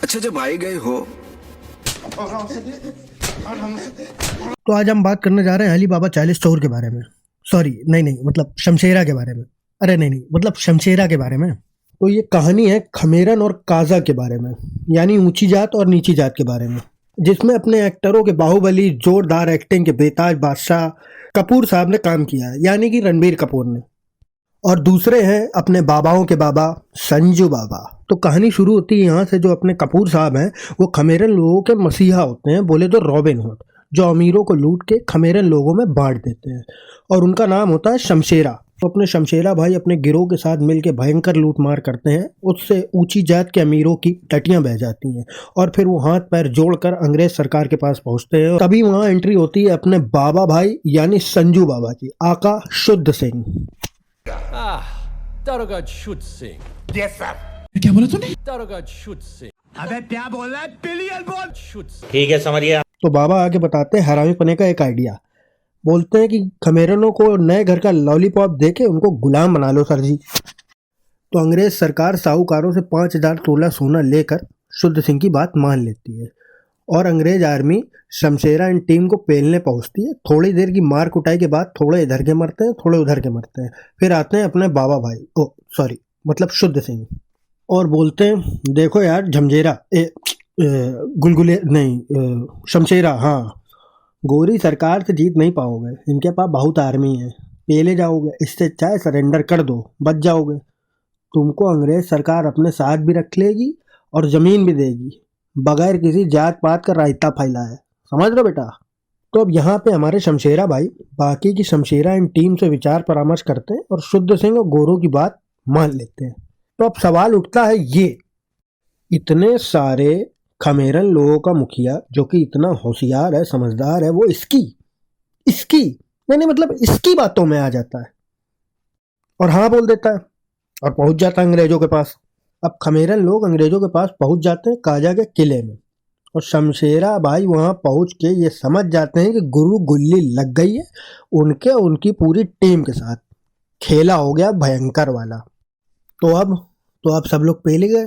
अच्छा जब आई गए हो दारोगा शुद्ध सिंह। Yes sir. क्या बोला तूने? दारोगा शुद्ध सिंह। अबे क्या बोल रहा है? बिलियन बोल। शुद्ध सिंह। ठीक है, समझ गया। तो बाबा आगे बताते हैं हरामी पने का एक आइडिया। बोलते हैं कि खमेरनों को नए घर का लॉलीपॉप देके उनको गुलाम बना लो सर जी। तो अंग्रेज सरकार साहूकारों से 5,000 तोला सोना लेकर शुद्ध सिंह की बात मान लेती है और अंग्रेज आर्मी शमशेरा एंड टीम को पेलने पहुंचती है। थोड़ी देर की मार कुटाई के बाद थोड़े इधर के मरते हैं, थोड़े उधर के मरते हैं। फिर आते हैं अपने बाबा भाई, मतलब शुद्ध सिंह, और बोलते हैं देखो यार झमझेरा गुलगुले नहीं शमशेरा, हाँ गोरी सरकार से जीत नहीं पाओगे, इनके पास बहुत आर्मी है, पेले जाओगे, इससे चाहे सरेंडर कर दो, बच जाओगे। तुमको अंग्रेज सरकार अपने साथ भी रख लेगी और ज़मीन भी देगी, बगैर किसी जात पात का रायता फैला है, समझ लो बेटा। तो अब यहाँ पे हमारे शमशेरा भाई बाकी की शमशेरा इन टीम से विचार परामर्श करते हैं और शुद्ध सिंह और गोरों की बात मान लेते हैं। तो अब सवाल उठता है ये, इतने सारे खमेरन लोगों का मुखिया जो कि इतना होशियार है, समझदार है, वो इसकी मतलब इसकी बातों में आ जाता है और हाँ बोल देता है और पहुंच जाता है अंग्रेजों के पास। अब खमेरन लोग अंग्रेजों के पास पहुंच जाते हैं काजा के किले में और शमशेरा भाई वहां पहुंच के ये समझ जाते हैं कि गुरु गुल्ली लग गई है उनके, उनकी पूरी टीम के साथ खेला हो गया भयंकर वाला। तो अब सब लोग पेले गए,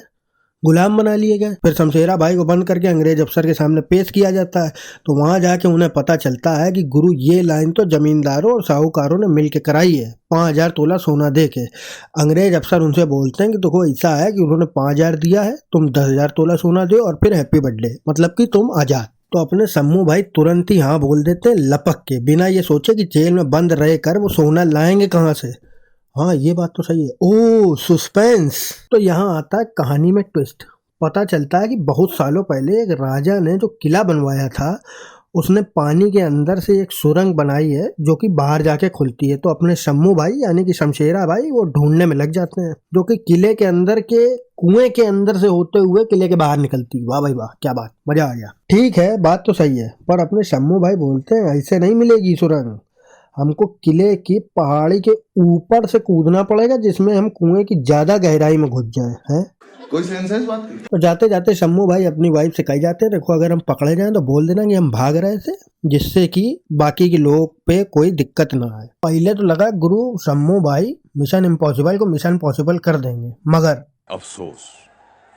गुलाम बना लिए गए। फिर शमशेरा भाई को बंद करके अंग्रेज अफसर के सामने पेश किया जाता है। तो वहां जाके उन्हें पता चलता है कि गुरु ये लाइन तो जमींदारों और साहूकारों ने मिल के कराई है 5,000 तोला सोना दे के। अंग्रेज अफसर उनसे बोलते हैं कि देखो ऐसा है कि उन्होंने 5,000 दिया है, तुम 10,000 तोला सोना दो और फिर हैप्पी बर्थडे, मतलब कि तुम आजाद। तो अपने सम्मू भाई तुरंत ही हाँ बोल देते हैं लपक के, बिना ये सोचे कि जेल में बंद रह कर वो सोना लाएंगे कहाँ से। हाँ ये बात तो सही है। ओह सस्पेंस। तो यहाँ आता है कहानी में ट्विस्ट। पता चलता है कि बहुत सालों पहले एक राजा ने जो किला बनवाया था उसने पानी के अंदर से एक सुरंग बनाई है जो कि बाहर जाके खुलती है। तो अपने शम्मू भाई यानी कि शमशेरा भाई वो ढूंढने में लग जाते हैं, जो कि किले के अंदर के कुएं के अंदर से होते हुए किले के बाहर निकलती। वाह भाई वाह, क्या बात, मजा आ गया। ठीक है बात तो सही है, पर अपने शम्मू भाई बोलते हैं ऐसे नहीं मिलेगी सुरंग, हमको किले की पहाड़ी के ऊपर से कूदना पड़ेगा जिसमें हम कुएं की ज्यादा गहराई में घुस जाए हैं। कोई सेंस है इस बात की? तो जाते जाते शम्मू भाई अपनी वाइफ से कही जाते हैं देखो अगर हम पकड़े जाएं तो बोल देना कि हम भाग रहे थे, जिससे कि बाकी के लोग पे कोई दिक्कत ना आए। पहले तो लगा गुरु शम्मू भाई मिशन इम्पॉसिबल को मिशन पॉसिबल कर देंगे, मगर अफसोस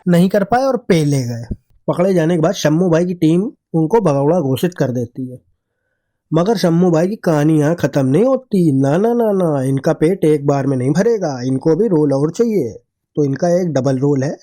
नहीं कर पाए और पेले गए। पकड़े जाने के बाद शम्मू भाई की टीम उनको भगौड़ा घोषित कर देती है, मगर शम्मू भाई की कहानी यहाँ खत्म नहीं होती। ना ना ना ना, इनका पेट एक बार में नहीं भरेगा, इनको भी रोल और चाहिए। तो इनका एक डबल रोल है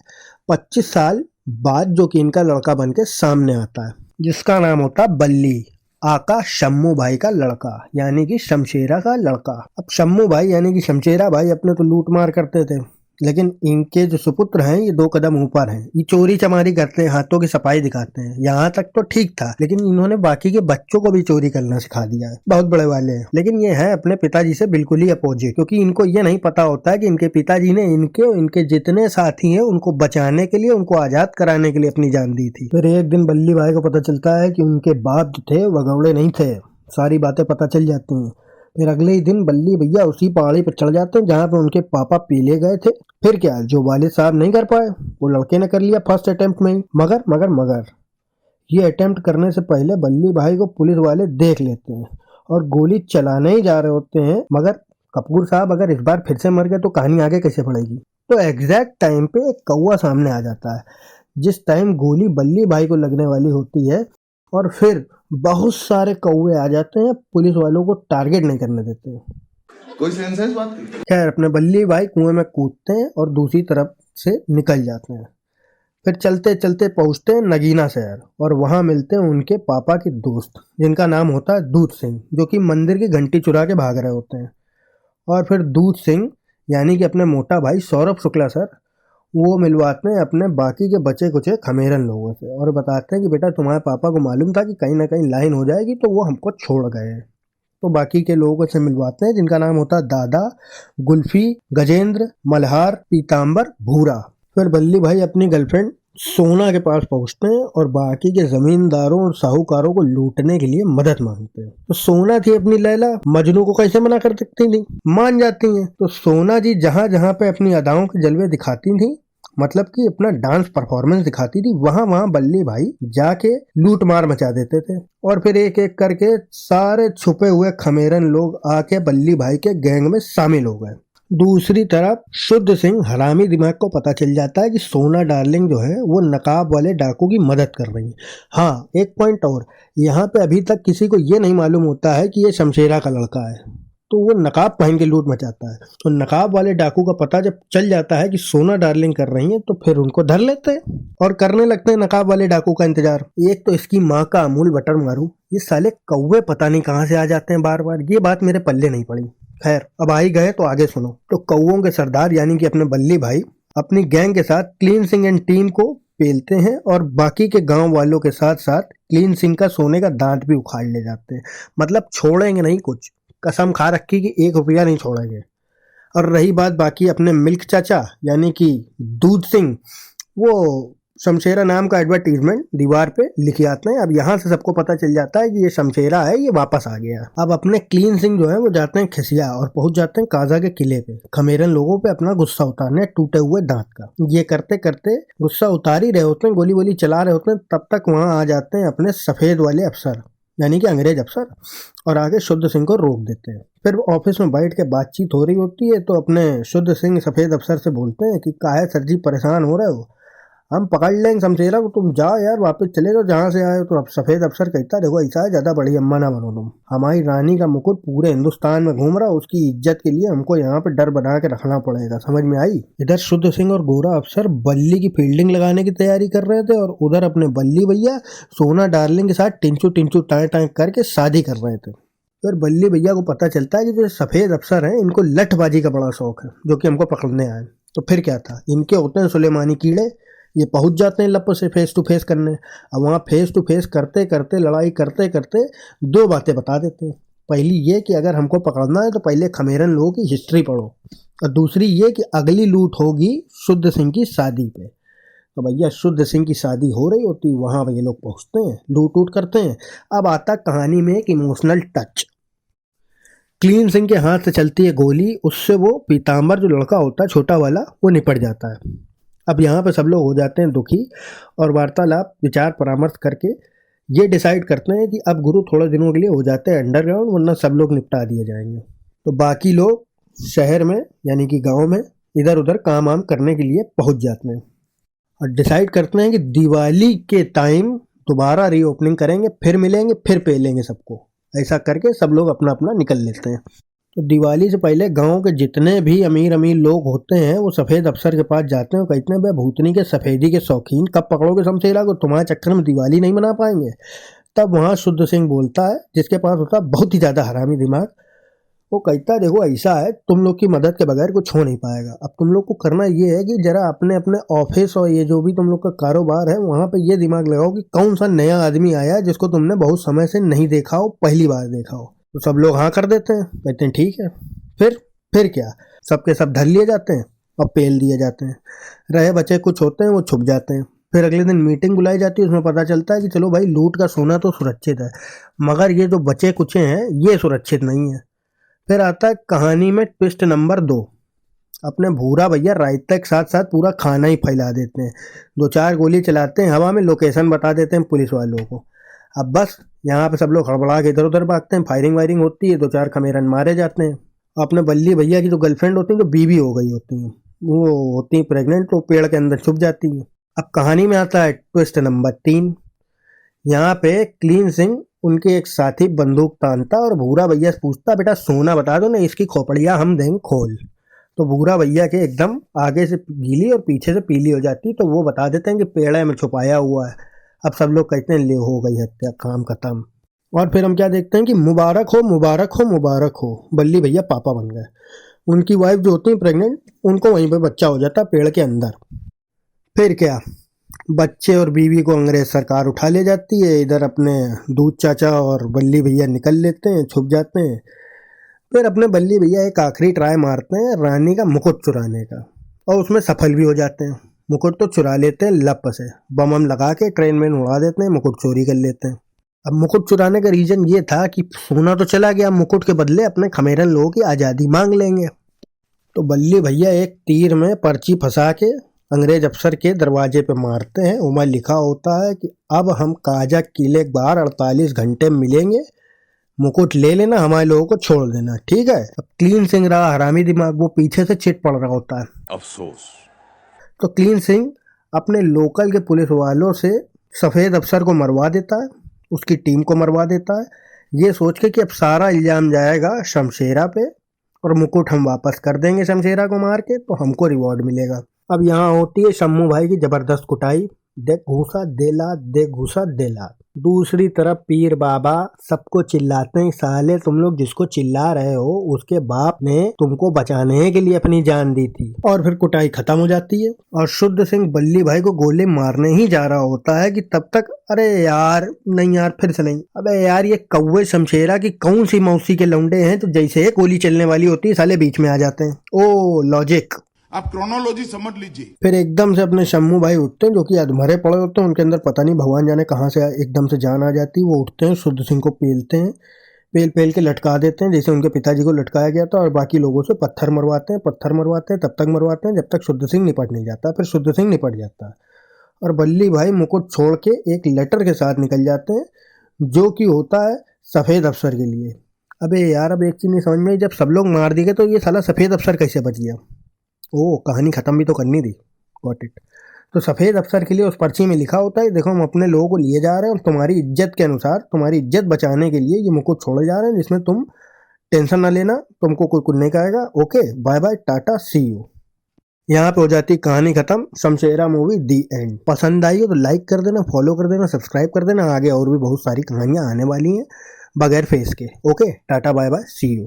25 साल बाद, जो कि इनका लड़का बन के सामने आता है, जिसका नाम होता है बल्ली, आका शम्मू भाई का लड़का यानी कि शमशेरा का लड़का। अब शम्मू भाई यानी कि शमशेरा भाई अपने तो लूट मार करते थे, लेकिन इनके जो सुपुत्र हैं ये 2 कदम ऊपर हैं। ये चोरी चमारी करते हैं, हाथों की सफाई दिखाते हैं। यहाँ तक तो ठीक था, लेकिन इन्होंने बाकी के बच्चों को भी चोरी करना सिखा दिया है। बहुत बड़े वाले हैं, लेकिन ये है अपने पिताजी से बिल्कुल ही अपोजिट, क्योंकि इनको ये नहीं पता होता है कि इनके पिताजी ने इनके जितने साथी हैं उनको बचाने के लिए, उनको आजाद कराने के लिए अपनी जान दी थी। फिर एक दिन बल्ली भाई को पता चलता है कि उनके बाप जो थे वगौड़े नहीं थे, सारी बातें पता चल जाती हैं। फिर अगले ही दिन बल्ली भैया उसी पहाड़ी पर चढ़ जाते हैं जहाँ पे उनके पापा पीले गए थे। फिर क्या, जो वालिद साहब नहीं कर पाए वो लड़के ने कर लिया फर्स्ट अटेम्प्ट में ही। मगर ये अटेम्प्ट करने से पहले बल्ली भाई को पुलिस वाले देख लेते हैं और गोली चलाने ही जा रहे होते हैं, मगर कपूर साहब अगर इस बार फिर से मर गए तो कहानी आगे कैसे बढ़ेगी। तो एग्जैक्ट टाइम पे एक कौवा सामने आ जाता है जिस टाइम गोली बल्ली भाई को लगने वाली होती है और फिर बहुत सारे कौवे आ जाते हैं, पुलिस वालों को टारगेट नहीं करने देते हैं। कोई सेंस है इस बात की? खैर अपने बल्ली भाई कुएं में कूदते हैं और दूसरी तरफ से निकल जाते हैं। फिर चलते चलते पहुंचते हैं नगीना शहर और वहां मिलते हैं उनके पापा के दोस्त जिनका नाम होता है दूध सिंह, जो कि मंदिर की घंटी चुरा के भाग रहे होते हैं। और फिर दूध सिंह यानी कि अपने मोटा भाई सौरभ शुक्ला सर, वो मिलवाते हैं अपने बाकी के बचे कुचे खमेरन लोगों से और बताते हैं कि बेटा तुम्हारे पापा को मालूम था कि कहीं ना कहीं लाइन हो जाएगी तो वो हमको छोड़ गए हैं। तो बाकी के लोगों से मिलवाते हैं जिनका नाम होता है दादा, गुल्फी, गजेंद्र, मल्हार, पीताम्बर, भूरा। फिर बल्ली भाई अपनी गर्लफ्रेंड सोना के पास पहुंचते हैं और बाकी के जमींदारों और साहूकारों को लूटने के लिए मदद मांगते हैं। तो सोना थी अपनी लैला, मजनू को कैसे मना कर सकती थी, मान जाती हैं। तो सोना जी जहां जहां पे अपनी अदाओं के जलवे दिखाती थी, मतलब कि अपना डांस परफॉर्मेंस दिखाती थी, वहां वहां बल्ली भाई जाके लूट मार मचा देते थे। और फिर एक एक करके सारे छुपे हुए खमेरन लोग आके बल्ली भाई के गैंग में शामिल हो गए। दूसरी तरफ शुद्ध सिंह हरामी दिमाग को पता चल जाता है कि सोना डार्लिंग जो है वो नकाब वाले डाकू की मदद कर रही है। हाँ, एक पॉइंट और, यहाँ पे अभी तक किसी को ये नहीं मालूम होता है कि ये शमशेरा का लड़का है, तो वो नकाब पहन के लूट मचाता है। तो नकाब वाले डाकू का पता जब चल जाता है कि सोना डार्लिंग कर रही है, तो फिर उनको धर लेते हैं और करने लगते हैं नकाब वाले डाकू का इंतजार। एक तो इसकी माँ का अमूल बटर मारू, ये साले कौवे पता नहीं कहाँ से आ जाते हैं बार बार, ये बात मेरे पल्ले नहीं पड़ी। खैर अब आ ही गए तो आगे सुनो। तो कौवों के सरदार यानी कि अपने बल्ली भाई अपनी गैंग के साथ क्लीन सिंह एंड टीम को पेलते हैं और बाकी के गांव वालों के साथ साथ क्लीन सिंह का सोने का दांत भी उखाड़ ले जाते हैं। मतलब छोड़ेंगे नहीं कुछ, कसम खा रखी कि 1 रुपया नहीं छोड़ेंगे। और रही बात बाकी अपने मिल्क चाचा यानी कि दूध सिंह, वो शमशेरा नाम का एडवर्टीजमेंट दीवार पे लिखे आते हैं। अब यहाँ से सबको पता चल जाता है कि ये शमशेरा है, ये वापस आ गया। अब अपने क्लीन सिंह जो है वो जाते हैं खिसिया और पहुंच जाते हैं काजा के किले पे खमेरन लोगों पे अपना गुस्सा उतारने टूटे हुए दांत का। ये करते करते गुस्सा उतार ही रहे होते हैं, गोली वोली चला रहे होते हैं, तब तक वहाँ आ जाते हैं अपने सफेद वाले अफसर यानी कि अंग्रेज अफसर और आगे शुद्ध सिंह को रोक देते हैं। फिर ऑफिस में बैठ के बातचीत हो रही होती है तो अपने शुद्ध सिंह सफेद अफसर से बोलते हैं कि काहे सर जी परेशान हो रहे हो, हम पकड़ लेंगे शमशेरा को, तुम जाओ यार वापस चले जाओ जहाँ से आए हो। तो अब सफेद अफसर कहता देखो ऐसा है, ज्यादा बड़ी अम्मा ना बनो तुम, हमारी रानी का मुकुट पूरे हिंदुस्तान में घूम रहा, उसकी इज्जत के लिए हमको यहाँ पे डर बना के रखना पड़ेगा, समझ में आई। इधर शुद्ध सिंह और गोरा अफसर बल्ली की फील्डिंग लगाने की तैयारी कर रहे थे और उधर अपने बल्ली भैया सोना डार्लिंग के साथ टिंचू टिंचू टाँय टाँय करके शादी कर रहे थे। फिर बल्ली भैया को पता चलता है कि जो सफेद अफसर हैं इनको लठबाजी का बड़ा शौक है, जो कि हमको पकड़ने आए। तो फिर क्या था, इनके होते हैं सुलेमानी कीड़े, ये पहुंच जाते हैं लप से फेस टू फेस करने। अब वहाँ फेस टू फेस करते करते लड़ाई करते करते 2 बातें बता देते हैं। पहली ये कि अगर हमको पकड़ना है तो पहले खमेरन लोगों की हिस्ट्री पढ़ो, और दूसरी ये कि अगली लूट होगी शुद्ध सिंह की शादी पे। तो भैया शुद्ध सिंह की शादी हो रही होती, वहाँ ये लोग पहुँचते हैं, लूट वूट करते हैं। अब आता कहानी में एक इमोशनल टच। क्लीन सिंह के हाथ से चलती है गोली, उससे वो पीताम्बर जो लड़का होता है छोटा वाला, वो निपट जाता है। अब यहाँ पे सब लोग हो जाते हैं दुखी और वार्तालाप विचार परामर्श करके ये डिसाइड करते हैं कि अब गुरु थोड़े दिनों के लिए हो जाते हैं अंडरग्राउंड, वरना सब लोग निपटा दिए जाएंगे। तो बाकी लोग शहर में यानी कि गांव में इधर उधर काम वाम करने के लिए पहुंच जाते हैं और डिसाइड करते हैं कि दिवाली के टाइम दोबारा रीओपनिंग करेंगे, फिर मिलेंगे, फिर पेलेंगे सबको। ऐसा करके सब लोग अपना अपना निकल लेते हैं। तो दिवाली से पहले गांव के जितने भी अमीर अमीर लोग होते हैं वो सफ़ेद अफसर के पास जाते हैं और कहते हैं भाई भूतनी के सफ़ेदी के शौकीन, कब पकड़ोगे शमशेरा को, तुम्हारे चक्कर में दिवाली नहीं मना पाएंगे। तब वहाँ शुद्ध सिंह बोलता है, जिसके पास होता है बहुत ही ज़्यादा हरामी दिमाग, वो कहता है देखो ऐसा है, तुम लोग की मदद के बगैर कुछ हो नहीं पाएगा। अब तुम लोग को करना ये है कि जरा अपने अपने ऑफिस और ये जो भी तुम लोग का कारोबार है वहाँ पे ये दिमाग लगाओ कि कौन सा नया आदमी आया जिसको तुमने बहुत समय से नहीं देखा हो, पहली बार देखा हो। तो सब लोग हाँ कर देते हैं, कहते हैं ठीक है। फिर क्या, सबके सब धर लिए जाते हैं और पेल दिए जाते हैं। रहे बचे कुछ होते हैं वो छुप जाते हैं। फिर अगले दिन मीटिंग बुलाई जाती है, उसमें पता चलता है कि चलो भाई लूट का सोना तो सुरक्षित है, मगर ये जो बचे कुचे हैं ये सुरक्षित नहीं है। फिर आता है कहानी में ट्विस्ट नंबर 2। अपने भूरा भैया रायता के साथ साथ पूरा खाना ही फैला देते हैं, 2-4 गोली चलाते हैं हवा में, लोकेशन बता देते हैं पुलिस वालों को। अब बस यहाँ पे सब लोग हड़बड़ा के इधर उधर भागते हैं, फायरिंग वायरिंग होती है, 2-4 खमेरन मारे जाते हैं। अपने बल्ली भैया की जो गर्लफ्रेंड होती है, जो बीवी हो गई होती हैं, वो होती है प्रेग्नेंट, तो पेड़ के अंदर छुप जाती है। अब कहानी में आता है ट्विस्ट नंबर 3। यहाँ पे क्लीन सिंह उनके एक साथी बंदूक तानता और भूरा भैया से पूछता, बेटा सोना बता दो ना, इसकी खोपड़ियाँ हम देंगे खोल। तो भूरा भैया के एकदम आगे से गीली और पीछे से पीली हो जाती, तो वो बता देते हैं कि पेड़ में छुपाया हुआ है। अब सब लोग कहते हैं ले हो गई हत्या, काम खत्म। और फिर हम क्या देखते हैं कि मुबारक हो मुबारक हो मुबारक हो, बल्ली भैया पापा बन गए। उनकी वाइफ जो होती है प्रेग्नेंट, उनको वहीं पे बच्चा हो जाता पेड़ के अंदर। फिर क्या, बच्चे और बीवी को अंग्रेज सरकार उठा ले जाती है। इधर अपने दूध चाचा और बल्ली भैया निकल लेते हैं, छुप जाते हैं। फिर अपने बल्ली भैया एक आखिरी ट्राई मारते हैं रानी का मुकुट चुराने का, और उसमें सफल भी हो जाते हैं। मुकुट तो चुरा लेते हैं लप से, बम लगा के ट्रेन में उड़ा देते हैं, मुकुट चोरी कर लेते हैं। अब मुकुट चुराने का रीजन ये था कि सोना तो चला गया, मुकुट के बदले अपने खमेरन लोगों की आज़ादी मांग लेंगे। तो बल्ली भैया एक तीर में पर्ची फंसा के अंग्रेज अफसर के दरवाजे पे मारते हैं। उमर लिखा होता है कि अब हम काजा किले के बाहर 48 घंटे मिलेंगे, मुकुट ले लेना, हमारे लोगों को छोड़ देना, ठीक है। अब क्लीन सिंह रहा हरामी दिमाग, वो पीछे से चिट पड़ रहा होता है। अफसोस। तो क्लीन सिंह अपने लोकल के पुलिस वालों से सफ़ेद अफसर को मरवा देता है, उसकी टीम को मरवा देता है, ये सोच के कि अब सारा इल्ज़ाम जाएगा शमशेरा पे और मुकुट हम वापस कर देंगे शमशेरा को मार के, तो हमको रिवॉर्ड मिलेगा। अब यहाँ होती है शम्मू भाई की ज़बरदस्त कुटाई, दे घूसा देला दे घूसा देला। दूसरी तरफ पीर बाबा सबको चिल्लाते हैं, साले तुम लोग जिसको चिल्ला रहे हो उसके बाप ने तुमको बचाने के लिए अपनी जान दी थी। और फिर कुटाई खत्म हो जाती है और शुद्ध सिंह बल्ली भाई को गोली मारने ही जा रहा होता है कि तब तक अरे यार नहीं यार फिर से नहीं, अबे यार ये कौवे शमशेरा की कौन सी मौसी के लौंडे हैं, तो जैसे गोली चलने वाली होती है साले बीच में आ जाते हैं। ओ लॉजिक, आप क्रोनोलॉजी समझ लीजिए। फिर एकदम से अपने शम्मू भाई उठते हैं जो कि अधमरे पड़े होते हैं, उनके अंदर पता नहीं भगवान जाने कहाँ से एकदम से जान आ जाती है। वो उठते हैं, शुद्ध सिंह को पेलते हैं, पेल के लटका देते हैं जैसे उनके पिताजी को लटकाया गया था, और बाकी लोगों से पत्थर मरवाते हैं तब तक मरवाते हैं जब तक शुद्ध सिंह निपट नहीं जाता। फिर शुद्ध सिंह निपट जाता है और बल्ली भाई मुकुट छोड़ के एक लेटर के साथ निकल जाते हैं जो कि होता है सफ़ेद अफसर के लिए। अबे यार अब एक चीज़ नहीं समझ में, जब सब लोग मार दिए गए तो ये साला सफ़ेद अफसर कैसे बच गया? ओ कहानी ख़त्म भी तो करनी थी, गॉट इट। तो सफ़ेद अफसर के लिए उस पर्ची में लिखा होता है, देखो हम अपने लोगों को लिए जा रहे हैं और तुम्हारी इज्जत के अनुसार, तुम्हारी इज्जत बचाने के लिए ये मुकुट छोड़े जा रहे हैं, जिसमें तुम टेंशन ना लेना, तुमको कोई कुछ नहीं कहेगा, okay bye bye tata see you. यहाँ पे हो जाती कहानी ख़त्म। Shamshera movie the end. पसंद आई हो तो लाइक कर देना, फॉलो कर देना, सब्सक्राइब कर देना, आगे और भी बहुत सारी कहानियाँ आने वाली हैं बगैर फेस के। Okay tata bye bye see you.